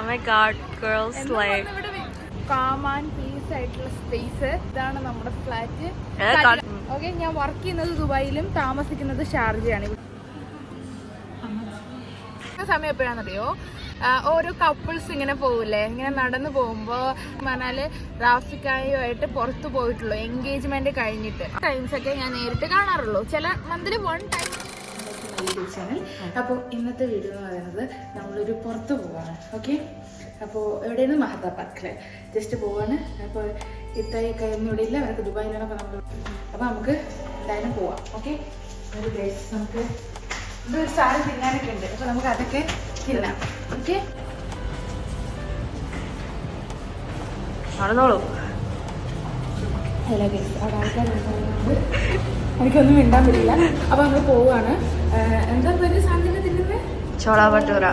Oh my god, girls like calm and piece ആയിട്ടുള്ള space. ഇതാണ് നമ്മുടെ ഫ്ലാറ്റ്. ഓക്കെ, ഞാൻ വർക്ക് ചെയ്യുന്നത് ദുബായിലും താമസിക്കുന്നത് ഷാർജയാണ്. സമയം എപ്പോഴാണെന്നറിയോ? ഓരോ കപ്പിൾസ് ഇങ്ങനെ പോവില്ലേ, ഇങ്ങനെ നടന്നു പോകുമ്പോൾ പറഞ്ഞാല് റാഫിക്കായുമായിട്ട് പുറത്തു പോയിട്ടുള്ളൂ എൻഗേജ്മെന്റ് കഴിഞ്ഞിട്ട് ടൈംസ് ഒക്കെ ഞാൻ നേരിട്ട് കാണാറുള്ളൂ. ചില മന്തിൽ 1 ടൈം. ചാനൽ. അപ്പോൾ ഇന്നത്തെ വീഡിയോ എന്ന് പറയുന്നത് നമ്മളൊരു പുറത്ത് പോവാണ്. ഓക്കെ, അപ്പോൾ എവിടെയാണ് മഹദ പാർക്കിൽ ജസ്റ്റ് പോവാണ്. അപ്പോൾ ഇത്രയൊക്കെ ഒന്നും ഇവിടെ ഇല്ല, അവർക്ക് ദുബായിലാണ്. അപ്പോൾ നമുക്ക് എന്തായാലും പോവാം. ഓക്കെ, ഒരു പ്ലേസ് നമുക്ക് ഒരു സാധനം തിന്നാനൊക്കെ ഉണ്ട്. അപ്പോൾ നമുക്ക് അതൊക്കെ തിന്നാം. ഓക്കെ, നടന്നോളൂ. ഹലോ ഗൈസ്, അവിടെ ആൾക്കാരുണ്ട്, എനിക്കൊന്നും മിണ്ടാൻ പറ്റില്ല. അപ്പോൾ നമ്മൾ പോവുകയാണ്. എന്താ പേര് സാധനം തിന്നുന്നത്? ചോള ഭട്ടൂര.